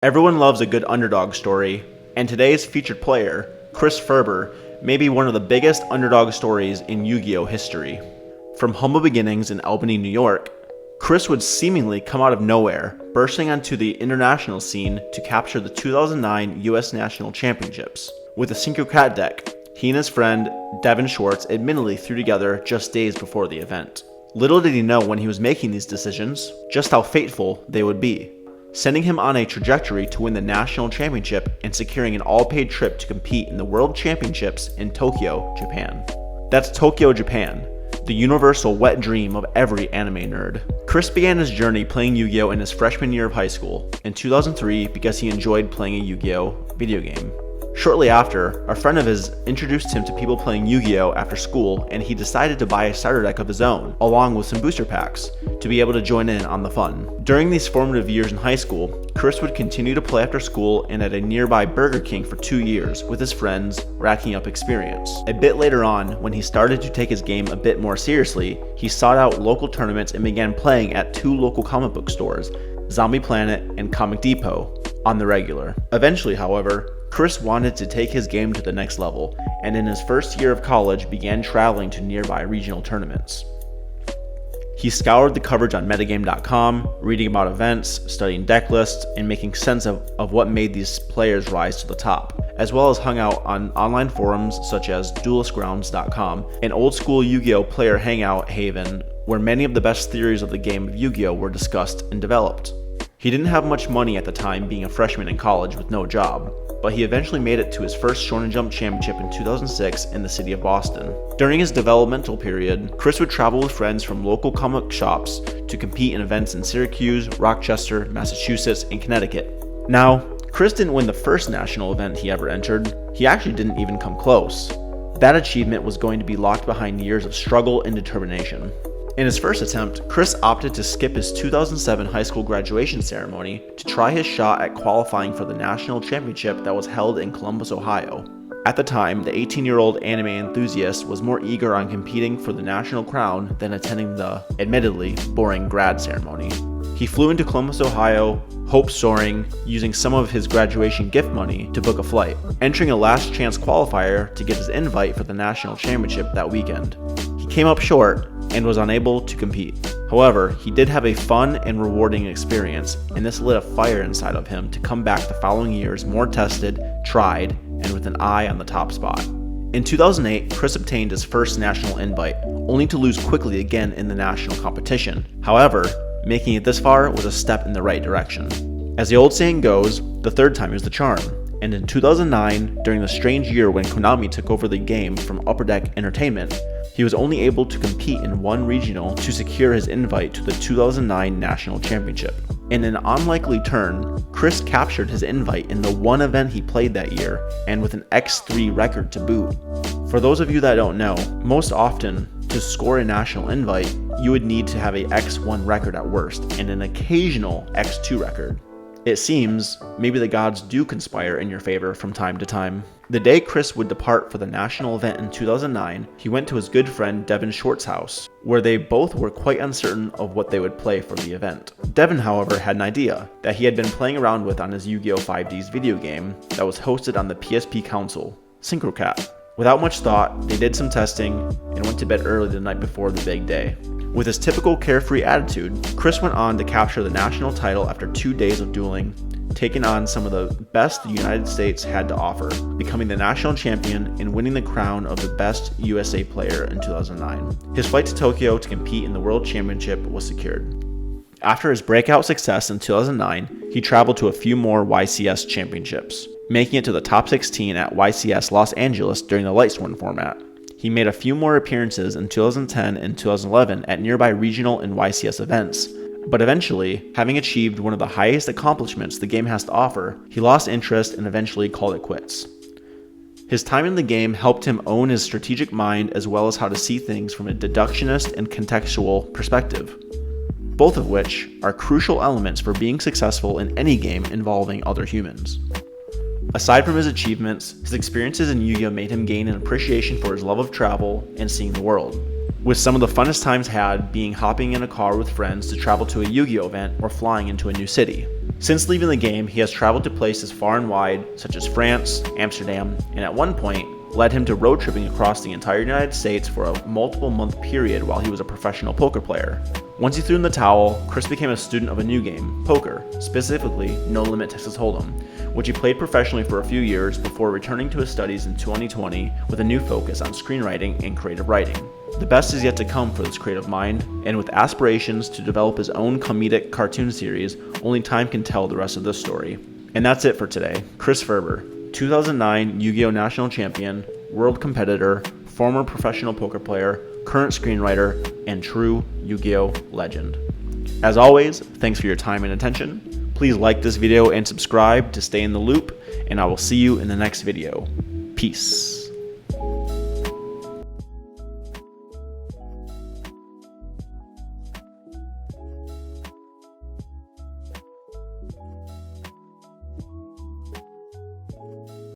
Everyone loves a good underdog story, and today's featured player, Kris Ferber, may be one of the biggest underdog stories in Yu-Gi-Oh history. From humble beginnings in Albany, New York, Kris would seemingly come out of nowhere, bursting onto the international scene to capture the 2009 US National Championships. With a Synchro Cat deck, he and his friend, Devin Schwartz, admittedly threw together just days before the event. Little did he know when he was making these decisions, just how fateful they would be, sending him on a trajectory to win the national championship and securing an all-paid trip to compete in the World Championships in Tokyo, Japan. That's Tokyo, Japan, the universal wet dream of every anime nerd. Kris began his journey playing Yu-Gi-Oh in his freshman year of high school, in 2003 because he enjoyed playing a Yu-Gi-Oh video game. Shortly after, a friend of his introduced him to people playing Yu-Gi-Oh after school, and he decided to buy a starter deck of his own, along with some booster packs, to be able to join in on the fun. During these formative years in high school, Kris would continue to play after school and at a nearby Burger King for 2 years with his friends, racking up experience. A bit later on, when he started to take his game a bit more seriously, he sought out local tournaments and began playing at 2 local comic book stores, Zombie Planet and Comic Depot, on the regular. Eventually, however, Kris wanted to take his game to the next level, and in his first year of college began traveling to nearby regional tournaments. He scoured the coverage on metagame.com, reading about events, studying deck lists, and making sense of what made these players rise to the top, as well as hung out on online forums such as duelistgrounds.com, an old-school Yu-Gi-Oh player hangout haven where many of the best theories of the game of Yu-Gi-Oh were discussed and developed. He didn't have much money at the time, being a freshman in college with no job, but he eventually made it to his first Shonen Jump championship in 2006 in the city of Boston. During his developmental period, Kris would travel with friends from local comic shops to compete in events in Syracuse, Rochester, Massachusetts, and Connecticut. Now, Kris didn't win the first national event he ever entered. He actually didn't even come close. That achievement was going to be locked behind years of struggle and determination. In his first attempt, Kris opted to skip his 2007 high school graduation ceremony to try his shot at qualifying for the national championship that was held in Columbus, Ohio. At the time, the 18-year-old anime enthusiast was more eager on competing for the national crown than attending the, admittedly, boring grad ceremony. He flew into Columbus, Ohio, hopes soaring, using some of his graduation gift money to book a flight, entering a last chance qualifier to get his invite for the national championship that weekend. He came up short and was unable to compete. However, he did have a fun and rewarding experience, and this lit a fire inside of him to come back the following years more tested, tried, and with an eye on the top spot. In 2008, Kris obtained his first national invite, only to lose quickly again in the national competition. However, making it this far was a step in the right direction. As the old saying goes, the third time is the charm. And in 2009, during the strange year when Konami took over the game from Upper Deck Entertainment, he was only able to compete in one regional to secure his invite to the 2009 National Championship. In an unlikely turn, Kris captured his invite in the one event he played that year, and with an X3 record to boot. For those of you that don't know, most often, to score a national invite, you would need to have a X1 record at worst, and an occasional X2 record. It seems maybe the gods do conspire in your favor from time to time. The day Kris would depart for the national event in 2009, he went to his good friend Devin Schwartz's house, where they both were quite uncertain of what they would play for the event. Devin, however, had an idea that he had been playing around with on his Yu-Gi-Oh 5D's video game that was hosted on the PSP console, Synchro Cat. Without much thought, they did some testing and went to bed early the night before the big day. With his typical carefree attitude, Kris went on to capture the national title after 2 days of dueling, taking on some of the best the United States had to offer, becoming the national champion and winning the crown of the best USA player in 2009. His flight to Tokyo to compete in the World Championship was secured. After his breakout success in 2009, he traveled to a few more YCS championships, making it to the top 16 at YCS Los Angeles during the Lightsworn format. He made a few more appearances in 2010 and 2011 at nearby regional and YCS events, but eventually, having achieved one of the highest accomplishments the game has to offer, he lost interest and eventually called it quits. His time in the game helped him own his strategic mind as well as how to see things from a deductionist and contextual perspective, both of which are crucial elements for being successful in any game involving other humans. Aside from his achievements, his experiences in Yu-Gi-Oh made him gain an appreciation for his love of travel and seeing the world, with some of the funnest times had being hopping in a car with friends to travel to a Yu-Gi-Oh event or flying into a new city. Since leaving the game, he has traveled to places far and wide, such as France, Amsterdam, and at one point, led him to road tripping across the entire United States for a multiple-month period while he was a professional poker player. Once he threw in the towel, Kris became a student of a new game, poker, specifically No Limit Texas Hold'em, which he played professionally for a few years before returning to his studies in 2020 with a new focus on screenwriting and creative writing. The best is yet to come for this creative mind, and with aspirations to develop his own comedic cartoon series, only time can tell the rest of this story. And that's it for today. Kris Ferber, 2009 Yu-Gi-Oh! National Champion, world competitor, former professional poker player, current screenwriter, and true Yu-Gi-Oh! Legend. As always, thanks for your time and attention. Please like this video and subscribe to stay in the loop, and I will see you in the next video. Peace.